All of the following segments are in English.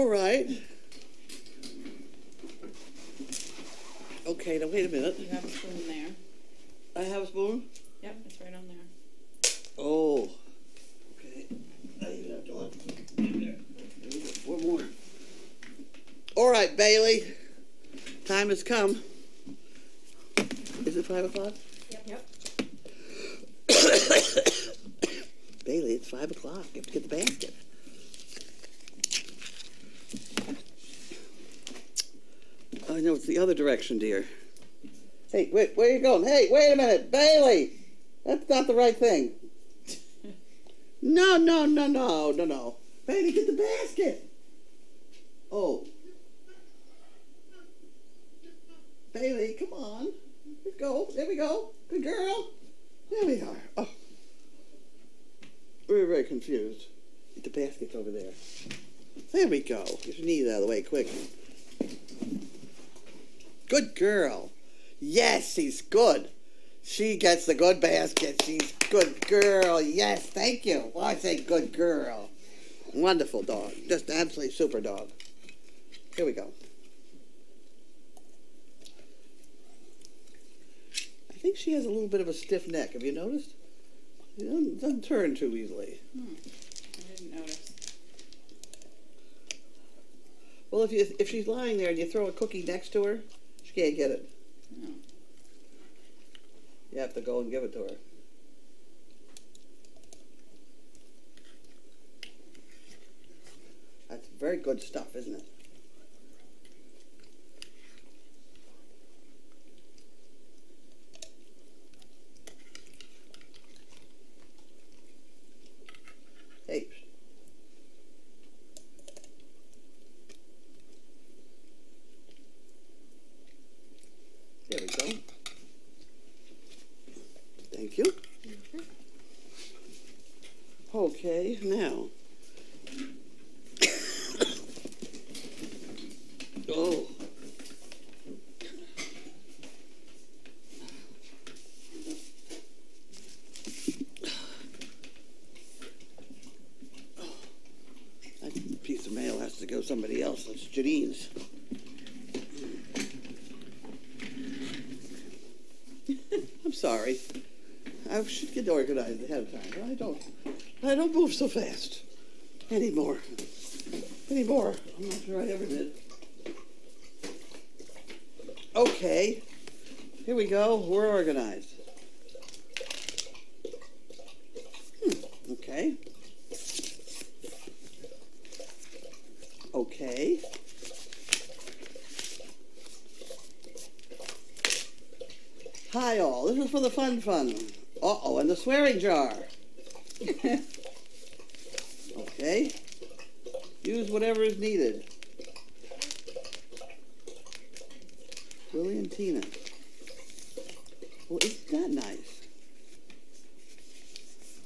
All right. Okay, now wait a minute. You have a spoon there. I have a spoon? Yep, it's right on there. Oh. Okay. I even have to look. There we go. 4 more. All right, Bailey. Time has come. Is it 5 o'clock? Yep. Bailey, it's 5 o'clock. You have to get the basket. Oh, no, it's the other direction, dear. Hey, wait, where are you going? Hey, wait a minute, Bailey! That's not the right thing. No. Bailey, get the basket! Oh. Bailey, come on. Let's go. There we go. Good girl. There we are. Oh. We're very confused. The basket's over there. There we go. Get your knees out of the way, quick. Good girl. Yes, she's good. She gets the good basket. She's good girl. Yes, thank you. Well, I say good girl. Wonderful dog. Just absolutely super dog. Here we go. I think she has a little bit of a stiff neck. Have you noticed? It doesn't turn too easily. I didn't notice. Well, if she's lying there and you throw a cookie next to her, she can't get it. Oh. You have to go and give it to her. That's very good stuff, isn't it? Hey. There we go. Thank you. Okay, now. Oh. That piece of mail has to go to somebody else. That's Janine's. I'm sorry. I should get organized ahead of time. I don't move so fast anymore. I'm not sure I ever did. Okay. Here we go. We're organized. Okay. Okay. Hi all. This is for the fun. Uh-oh, and the swearing jar. Okay. Use whatever is needed. Willie and Tina. Well, isn't that nice?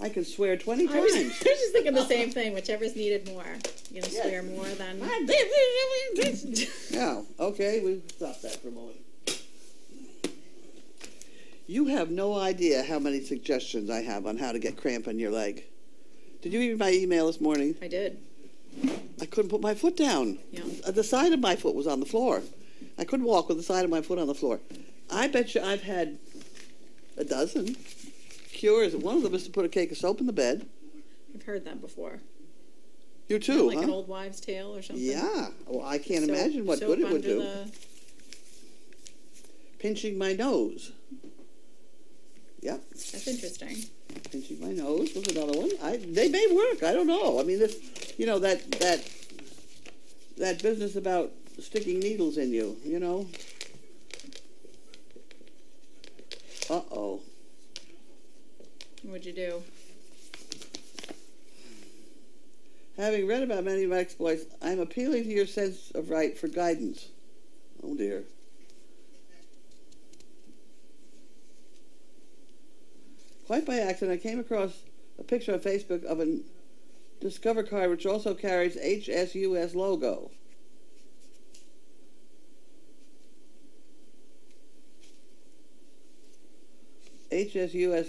I can swear 20 times. I was just thinking the same thing. Whichever's needed more. You know, swear more than. Yeah. Okay. We'll stop that for a moment. You have no idea how many suggestions I have on how to get cramp in your leg. Did you read my email this morning? I did. I couldn't put my foot down. Yeah. The side of my foot was on the floor. I couldn't walk with the side of my foot on the floor. I bet you I've had a dozen cures. One of them is to put a cake of soap in the bed. I've heard that before. You too, like huh? an old wives' tale or something. Yeah. Well, I can't imagine what good it would do. Pinching my nose. Yep. That's interesting. Pinching my nose was another one. They may work. I don't know. I mean, this, you know, that business about sticking needles in you, you know. Uh-oh. What'd you do? Having read about many of my exploits, I'm appealing to your sense of right for guidance. Oh, dear. Quite by accident, I came across a picture on Facebook of a Discover card which also carries HSUS logo. HSUS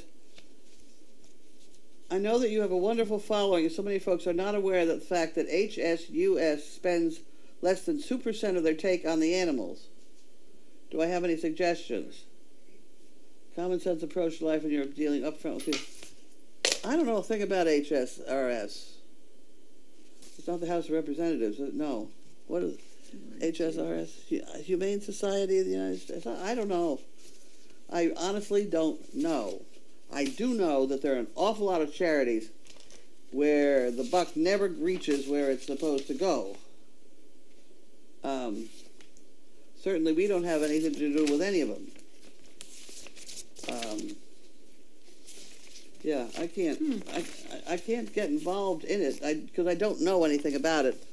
I know that you have a wonderful following, and so many folks are not aware of the fact that HSUS spends less than 2% of their take on the animals. Do I have any suggestions? Common sense approach to life when you're dealing upfront with people. I don't know a thing about HSRS. It's not the House of Representatives. No. What is it? HSRS? Humane Society of the United States? I don't know. I honestly don't know. I do know that there are an awful lot of charities where the buck never reaches where it's supposed to go. Certainly we don't have anything to do with any of them. Yeah, I can't. I can't get involved in it because I don't know anything about it,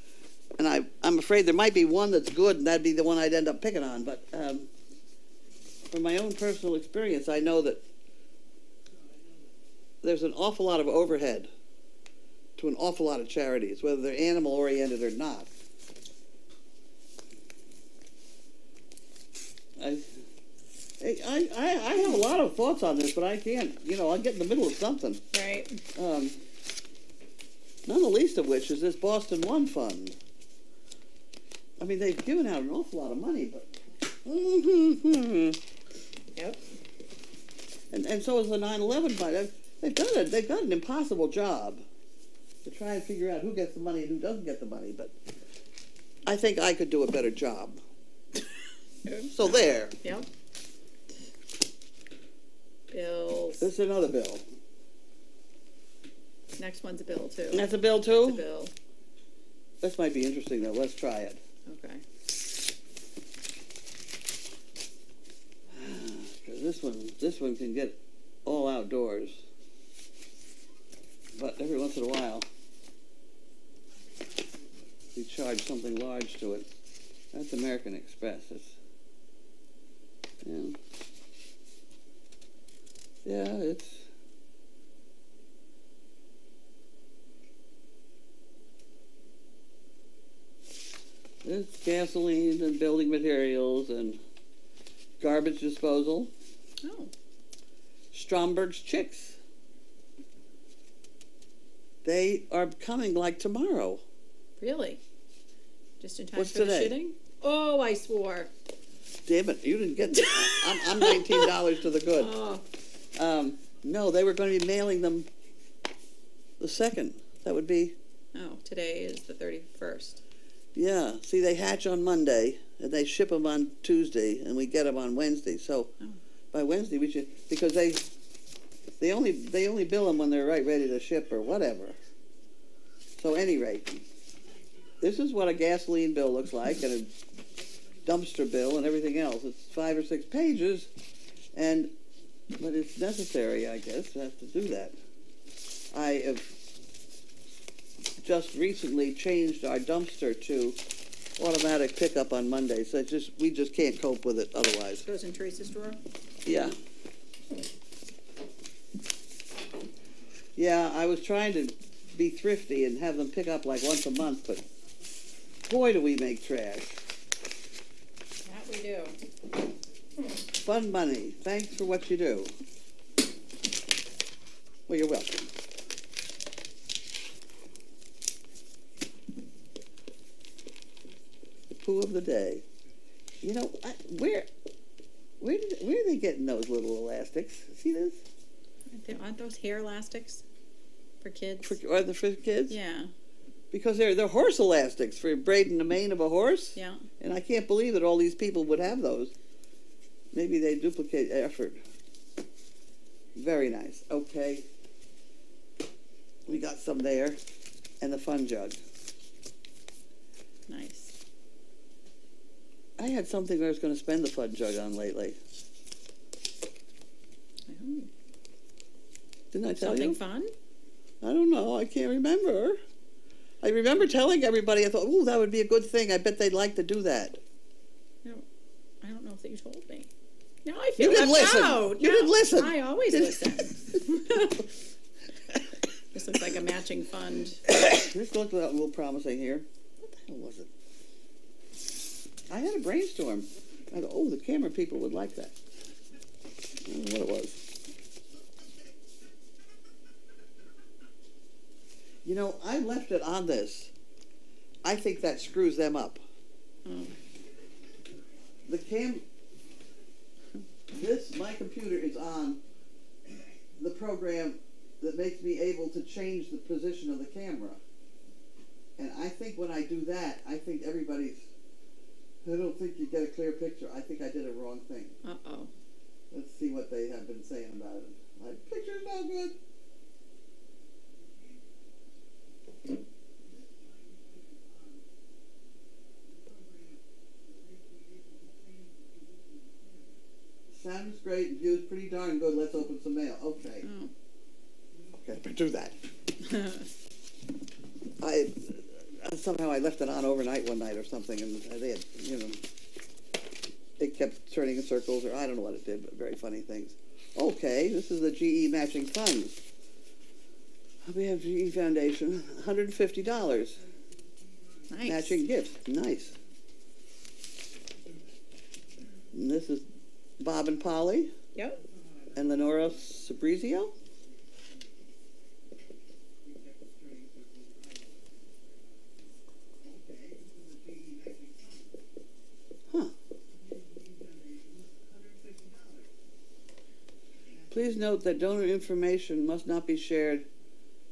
and I'm afraid there might be one that's good, and that'd be the one I'd end up picking on. But from my own personal experience, I know that there's an awful lot of overhead to an awful lot of charities, whether they're animal oriented or not. I have a lot of thoughts on this, but I can't, I'll get in the middle of something. Right. None the least of which is this Boston One Fund. I mean, they've given out an awful lot of money, but... Yep. And so is the 9/11 Fund. They've done an impossible job to try and figure out who gets the money and who doesn't get the money, but I think I could do a better job. So there. Yep. Bills. This is another bill. Next one's a bill, too. And that's a bill, too? It's a bill. This might be interesting, though. Let's try it. Okay. This one can get all outdoors. But every once in a while, we charge something large to it. That's American Express. It's gasoline and building materials and garbage disposal. Oh. Stromberg's Chicks. They are coming like tomorrow. Really? Just in time What's for today? the shooting? Oh, I swore. Damn it, you didn't get I'm $19 to the good. Oh. No, they were going to be mailing them the 2nd. That would be... Oh, today is the 31st. Yeah. See, they hatch on Monday, and they ship them on Tuesday, and we get them on Wednesday. So by Wednesday we should... Because they only bill them when they're ready to ship or whatever. So at any rate, this is what a gasoline bill looks like, and a dumpster bill and everything else. It's 5 or 6 pages, but it's necessary, I guess, to have to do that. I have just recently changed our dumpster to automatic pickup on Monday, so we just can't cope with it otherwise. Goes in Teresa's drawer? Yeah. Yeah, I was trying to be thrifty and have them pick up like once a month, but boy, do we make trash. That we do. Fun money. Thanks for what you do. Well, you're welcome. The poo of the day. Where are they getting those little elastics? See this? Aren't those hair elastics for kids? For kids? Yeah. Because they're horse elastics for braiding the mane of a horse. Yeah. And I can't believe that all these people would have those. Maybe they duplicate effort. Very nice. Okay. We got some there. And the fun jug. Nice. I had something I was going to spend the fun jug on lately. Didn't I tell you? Something fun? I don't know. I can't remember. I remember telling everybody, I thought, oh, that would be a good thing. I bet they'd like to do that. No, I don't know if you told me. Now I feel You didn't left listen. out. You didn't listen. I always listen. This looks like a matching fund. This looked a little promising here. What the hell was it? I had a brainstorm. I thought, oh, the camera people would like that. I don't know what it was. You know, I left it on this. I think that screws them up. Oh. My computer is on the program that makes me able to change the position of the camera. And I think when I do that, I don't think you get a clear picture. I think I did a wrong thing. Uh-oh. Let's see what they have been saying about it. My picture's no good. Sounds great and view's pretty darn good. Let's open some mail. Okay. Oh. Okay, but do that. Somehow I left it on overnight one night or something, and they had, it kept turning in circles, or I don't know what it did, but very funny things. Okay, this is the GE matching funds. We have GE Foundation, $150. Nice. Matching gift. Nice. And this is Bob and Polly. Yep. And Lenora Sabrizio. Huh. Please note that donor information must not be shared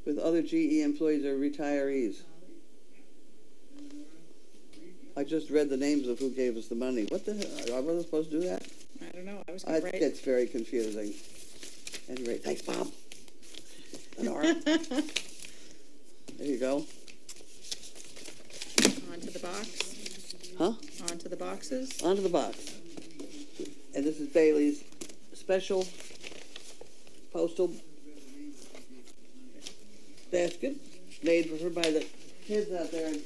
with other GE employees or retirees. I just read the names of who gave us the money. What the hell? Are we supposed to do that? I don't know. I was going to write. It's very confusing. Anyway, thanks, Bob. Nora. There you go. Onto the box. Huh? Onto the boxes. Onto the box. And this is Bailey's special postal basket made for her by the kids out there in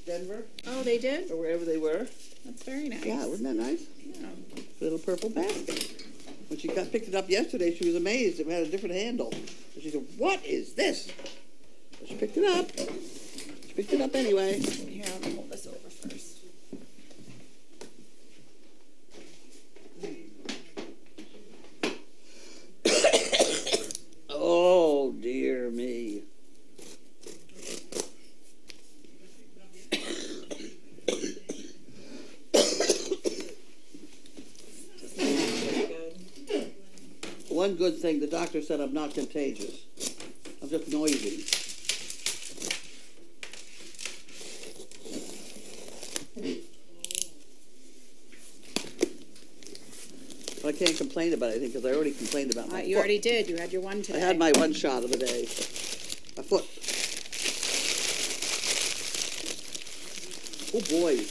Denver. Oh, they did? Or wherever they were. That's very nice. Yeah, wasn't that nice? Yeah. Little purple basket. When she picked it up yesterday, she was amazed. It had a different handle. And she said, "What is this?" So she picked it up. She picked it up anyway. Here, I'm going to hold this over first. Oh, dear me. One good thing, the doctor said I'm not contagious. I'm just noisy. But I can't complain about anything because I already complained about my You foot. already did. You had your one today. I had my one shot of the day. My foot. Oh boy.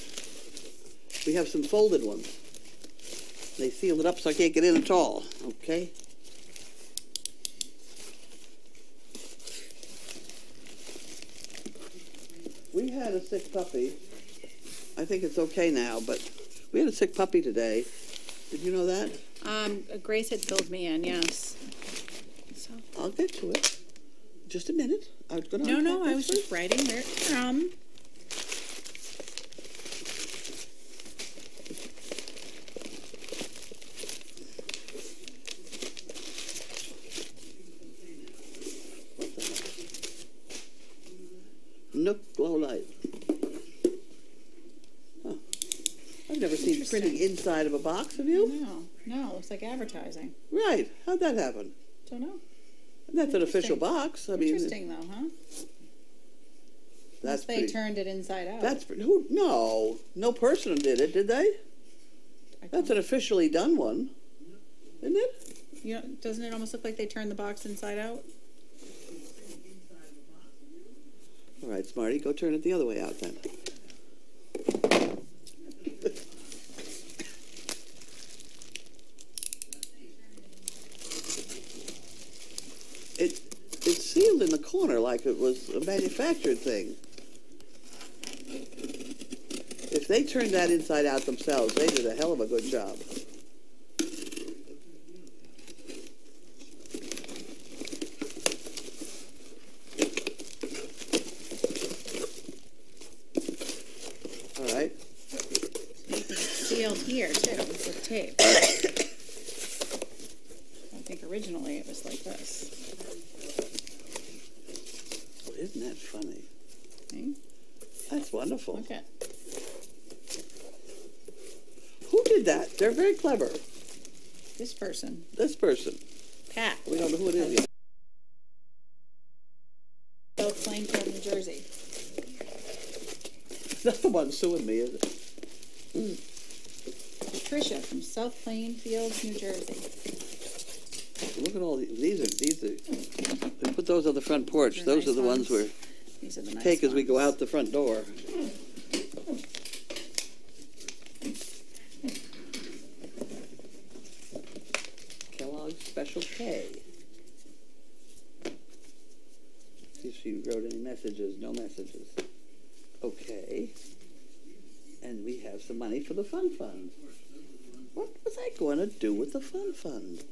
We have some folded ones. They sealed it up so I can't get in at all. Okay. We had a sick puppy. I think it's okay now, but we had a sick puppy today. Did you know that? Grace had filled me in, yes. So. I'll get to it. Just a minute. I was going to. No, I was just writing where it's from. Nook Glow Light. Huh. I've never seen printing inside of a box, have you? No, it looks like advertising. Right. How'd that happen? Don't know. That's an official box. I mean, Interesting, though, huh? That's they turned it inside out. That's no person did it, did they? That's an officially done one, isn't it? Doesn't it almost look like they turned the box inside out? All right, Smarty, go turn it the other way out then. It's sealed in the corner like it was a manufactured thing. If they turned that inside out themselves, they did a hell of a good job. All right. It's sealed here, too, with tape. I think originally it was like this. Isn't Isn't that funny? Okay. That's wonderful. Okay. Who did that? They're very clever. This person. This person. Pat. We don't know who it is yet. South Plainfield, New Jersey. Not the one suing me, is it? Patricia from South Plainfield, New Jersey. Look at all these are. We put those on the front porch. Those nice are the ones we're These are the nice take as we go ones. out the front door. Kellogg's Special K. See if she wrote any messages. No messages. Okay. And we have some money for the Fun Fund. What was I going to do with the Fun Fund?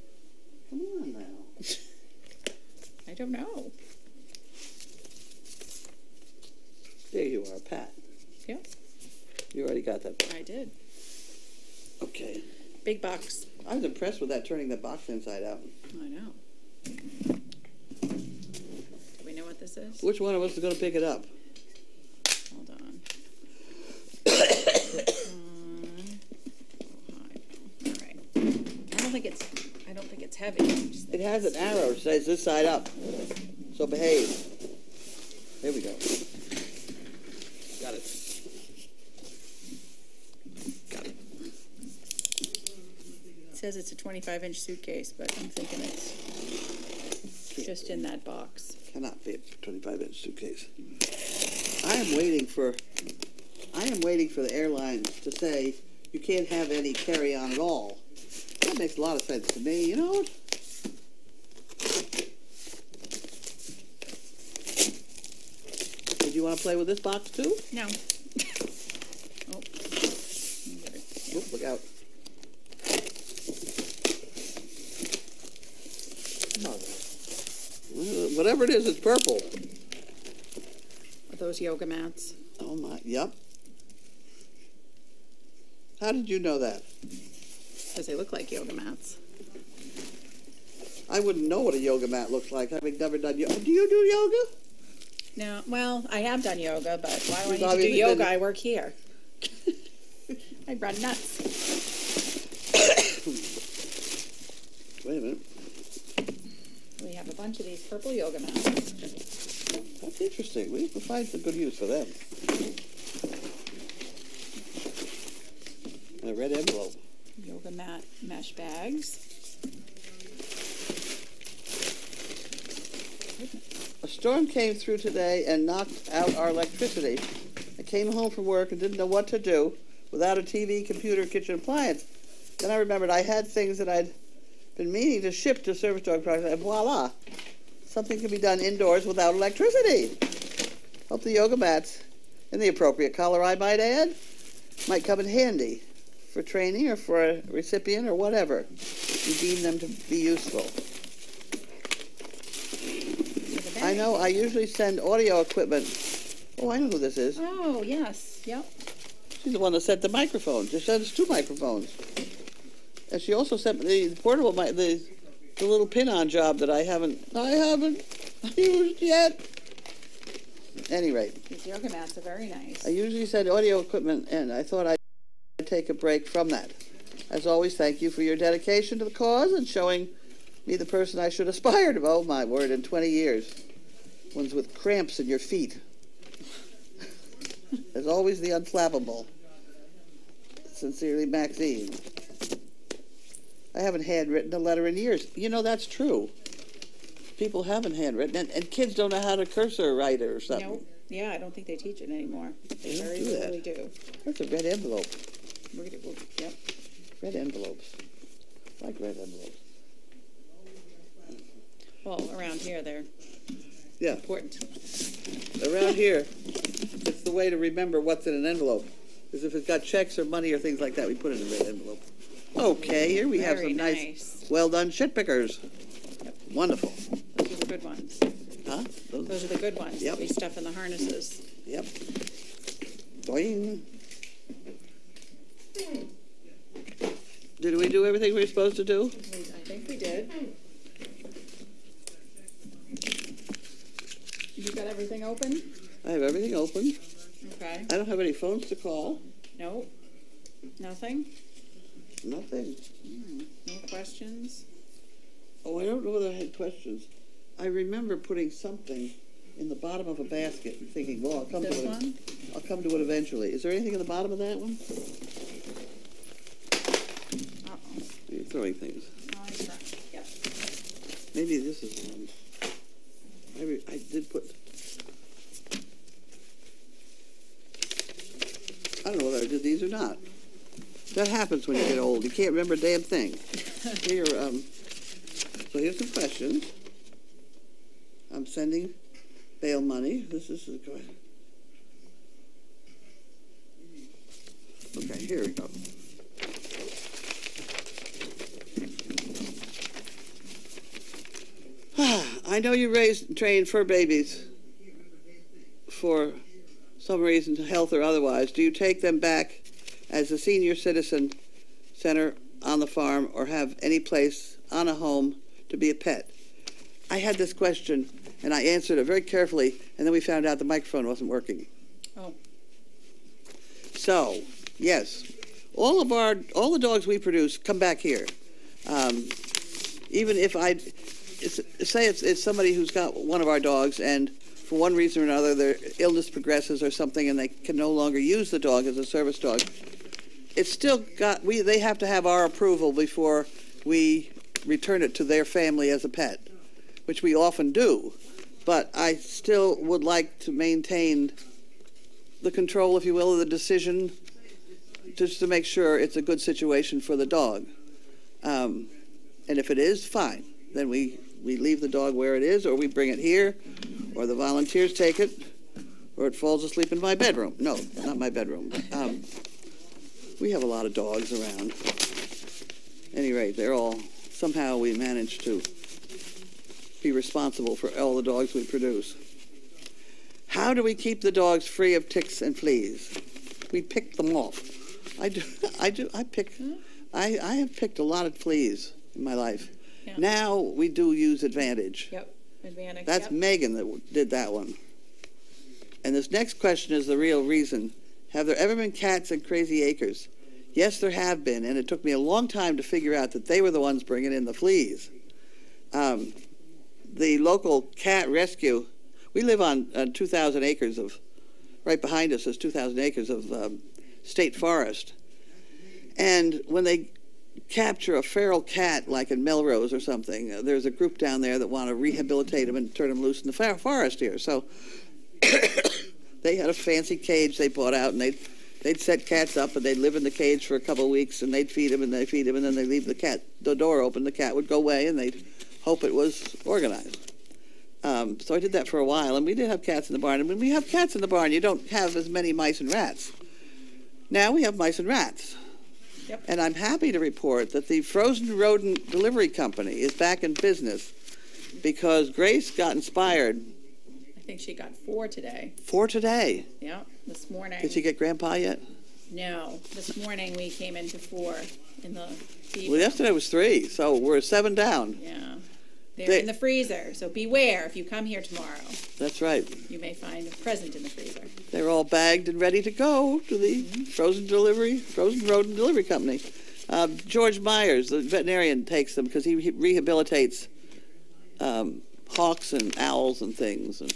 Come on now. I don't know. There you are, Pat. Yep, You already got that. I did. Okay. Big box. I was impressed with that, turning the box inside out. I know. Do we know what this is? Which one of us is going to pick it up? Hold on. All right. I don't think it's heavy. It has an arrow that says this side up. So behave. There we go. Got it. Got it. It says it's a 25-inch suitcase, but I'm thinking it's just in that box. Cannot be a 25-inch suitcase. I am waiting for the airlines to say you can't have any carry-on at all. That makes a lot of sense to me, you know? Did you want to play with this box too? No. Oh. Oop, look out. Whatever it is, it's purple. Are those yoga mats? Oh my, yep. How did you know that? Because they look like yoga mats. I wouldn't know what a yoga mat looks like, having never done yoga. Do you do yoga? No, well, I have done yoga, but why do I You've need to do obviously yoga? been- I work here. I run nuts. Wait a minute. We have a bunch of these purple yoga mats. That's interesting. We can find some good use for them. And a red envelope. Yoga mat mesh bags. A storm came through today and knocked out our electricity. I came home from work and didn't know what to do without a TV, computer, kitchen appliance. Then I remembered I had things that I'd been meaning to ship to Service Dog Project, and voila! Something can be done indoors without electricity. Hope the yoga mats, in the appropriate color I might add, might come in handy for training or for a recipient or whatever you deem them to be useful. I know I usually send audio equipment. Oh, I know who this is. Oh, yes. Yep. She's the one that sent the microphone. She sent us 2 microphones. And she also sent me the portable, the little pin-on job that I haven't used yet. At any rate. These yoga mats are very nice. I usually send audio equipment, and I thought I'd take a break from that. As always, thank you for your dedication to the cause and showing me the person I should aspire to. Oh, my word, in 20 years. Ones with cramps in your feet. As always, the unflappable. Sincerely, Maxine. I haven't handwritten a letter in years. You know, that's true. People haven't handwritten, and kids don't know how to cursor write or something. Nope. Yeah, I don't think they teach it anymore. They don't very do that. rarely do. That's a red envelope. Yep. Red envelopes. I like red envelopes. Well, around here they're Yeah. important. Around here, it's the way to remember what's in an envelope. Because if it's got checks or money or things like that, we put it in a red envelope. Okay, here we have Very some nice, well-done shit pickers. Yep. Wonderful. Those are the good ones. Huh? Those are the good ones. Yep. We stuff in the harnesses. Yep. Doing. Did we do everything we were supposed to do? I think we did. You got everything open? I have everything open. Okay. I don't have any phones to call. Nope. Nothing? Nothing. No questions? Oh, I don't know whether I had questions. I remember putting something in the bottom of a basket and thinking, well, I'll come to it. One? I'll come to it eventually. Is there anything in the bottom of that one? Uh-oh. You're throwing things. Yep. Maybe this is one. I did put... I don't know whether I did these or not. That happens when you get old. You can't remember a damn thing. Here, so here's some questions. I'm sending bail money. This is good. Okay, here we go. I know you raise and train fur babies for some reason, health or otherwise. Do you take them back as a senior citizen center on the farm or have any place on a home to be a pet? I had this question and I answered it very carefully, and then we found out the microphone wasn't working. Oh. So, yes, all the dogs we produce come back here. Even if say it's somebody who's got one of our dogs and for one reason or another their illness progresses or something and they can no longer use the dog as a service dog, it's still they have to have our approval before we return it to their family as a pet, which we often do. But I still would like to maintain the control, if you will, of the decision, just to make sure it's a good situation for the dog. And if it is, fine. Then we leave the dog where it is, or we bring it here, or the volunteers take it, or it falls asleep in my bedroom. No, not my bedroom. We have a lot of dogs around. At any rate, somehow we manage to be responsible for all the dogs we produce. How do we keep the dogs free of ticks and fleas? We pick them off. I have picked a lot of fleas in my life. Yeah. Now we do use Advantage. Yep, Advantage. That's Megan that did that one. And this next question is the real reason. Have there ever been cats at Crazy Acres? Yes, there have been, and it took me a long time to figure out that they were the ones bringing in the fleas. The local cat rescue, we live on 2,000 acres of, right behind us is 2,000 acres of state forest. And when they capture a feral cat, like in Melrose or something, there's a group down there that want to rehabilitate them and turn them loose in the forest here. So they had a fancy cage they bought out, and they'd set cats up, and they'd live in the cage for a couple of weeks, and they'd feed them, and they'd feed them, and then they'd leave the door open. The cat would go away, and they'd hope it was organized. So I did that for a while, and we did have cats in the barn. And when we have cats in the barn, you don't have as many mice and rats. Now we have mice and rats. Yep. And I'm happy to report that the Frozen Rodent Delivery Company is back in business because Grace got inspired. I think she got 4 today. 4 today? Yeah, this morning. Did she get Grandpa yet? No, this morning we came into 4 in the feed. Well, yesterday was 3, so we're 7 down. Yeah. They're in the freezer, so beware if you come here tomorrow. That's right. You may find a present in the freezer. They're all bagged and ready to go to the Frozen Rodent Delivery Company. George Myers, the veterinarian, takes them because he rehabilitates hawks and owls and things. And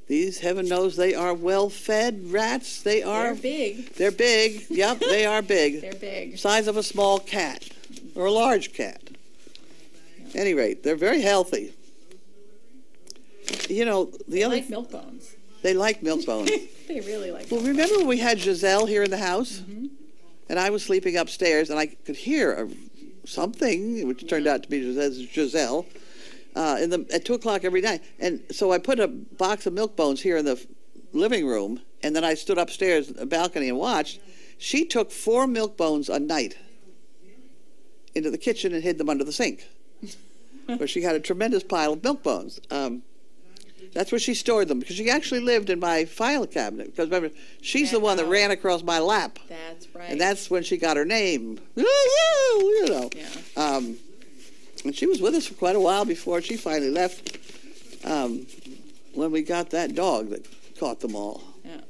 these, heaven knows, they are well-fed rats. They're big. They're big. Yep, they are big. They're big. Size of a small cat or a large cat. At any rate, they're very healthy. You know, they like milk bones. They like milk bones. They really like. Well, remember when we had Giselle here in the house, Mm-hmm. and I was sleeping upstairs, and I could hear something, which turned out to be Giselle, at 2 o'clock every night. And so I put a box of milk bones here in the living room, and then I stood upstairs in the balcony and watched. She took 4 milk bones a night into the kitchen and hid them under the sink, where she had a tremendous pile of milk bones. That's where she stored them, because she actually lived in my file cabinet. Because remember, she's the one that ran across my lap. That's right. And that's when she got her name. You know. Yeah. And she was with us for quite a while before she finally left. when we got that dog that caught them all. Yeah,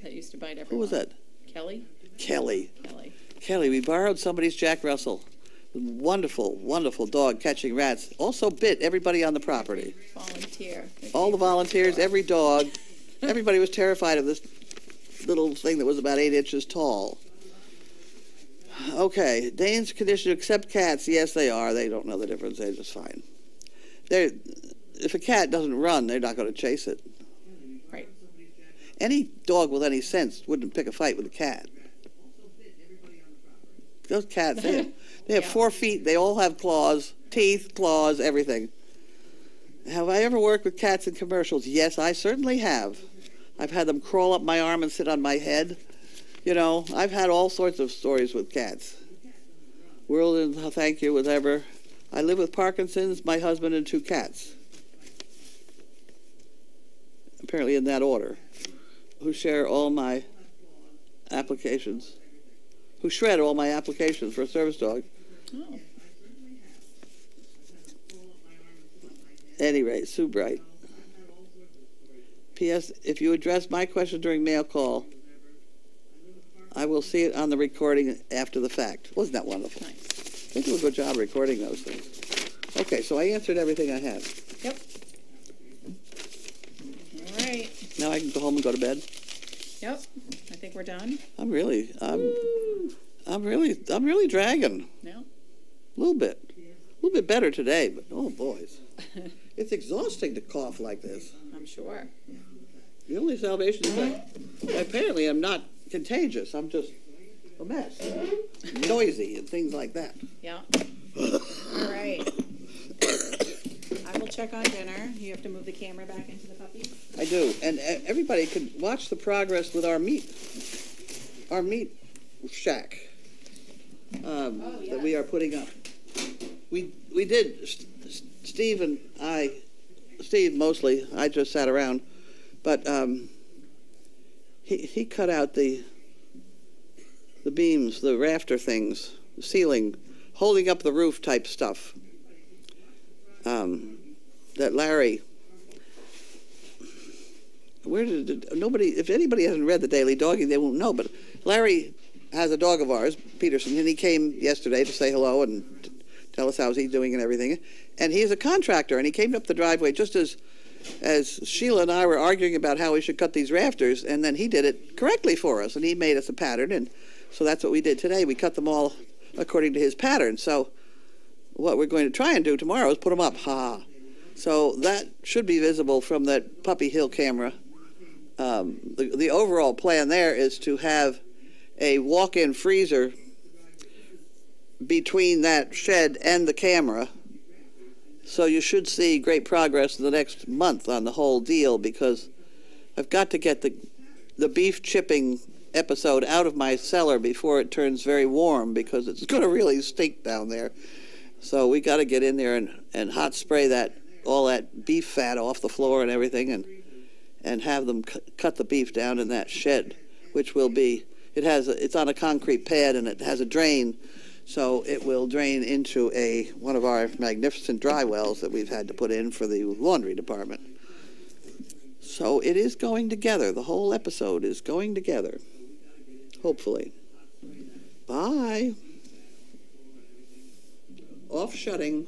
that used to bite everyone. Who was that? Kelly? Kelly. Kelly. Kelly, we borrowed somebody's Jack Russell. Wonderful, wonderful dog catching rats. Also bit everybody on the property. Volunteer. All the volunteers, every dog. Everybody was terrified of this little thing that was about 8 inches tall. Okay, Dane's condition to accept cats. Yes, they are. They don't know the difference. They're just fine. If a cat doesn't run, they're not going to chase it. Right. Any dog with any sense wouldn't pick a fight with a cat. Those cats, they have 4 feet. They all have claws, teeth, claws, everything. Have I ever worked with cats in commercials? Yes, I certainly have. I've had them crawl up my arm and sit on my head. You know, I've had all sorts of stories with cats. World and thank you, whatever. I live with Parkinson's, my husband, and 2 cats. Apparently in that order. Who share all my applications. Who shred all my applications for a service dog. Oh. Any rate, Sue Bright. P.S. If you address my question during mail call, I will see it on the recording after the fact. Wasn't that wonderful? Nice. They do a good job recording those things. Okay, so I answered everything I had. Yep. All right. Now I can go home and go to bed. Yep. I think we're done. I'm really dragging. No. A little bit better today, but oh boys. It's exhausting to cough like this. I'm sure. The only salvation is that apparently I'm not contagious. I'm just a mess. Noisy and things like that. Yeah. All right. I will check on dinner. You have to move the camera back into the puppy. I do. And everybody could watch the progress with our meat shack that we are putting up. We did, Steve mostly, I just sat around, but he cut out the beams, the rafter things, the ceiling, holding up the roof type stuff. That Larry, if anybody hasn't read the Daily Doggy, they won't know, but Larry has a dog of ours, Peterson, and he came yesterday to say hello and tell us how he's doing and everything. And he's a contractor, and he came up the driveway just as Sheila and I were arguing about how we should cut these rafters, and then he did it correctly for us, and he made us a pattern, and so that's what we did today. We cut them all according to his pattern. So what we're going to try and do tomorrow is put them up. So that should be visible from that Puppy Hill camera. The overall plan there is to have a walk-in freezer between that shed and the camera. So you should see great progress in the next month on the whole deal, because I've got to get the beef chipping episode out of my cellar before it turns very warm, because it's going to really stink down there. So we got to get in there and hot spray all that beef fat off the floor and everything, and have them cut the beef down in that shed, which will be, it's on a concrete pad and it has a drain, so it will drain into one of our magnificent dry wells that we've had to put in for the laundry department. So it is going together. The whole episode is going together, hopefully. Bye. Off shutting.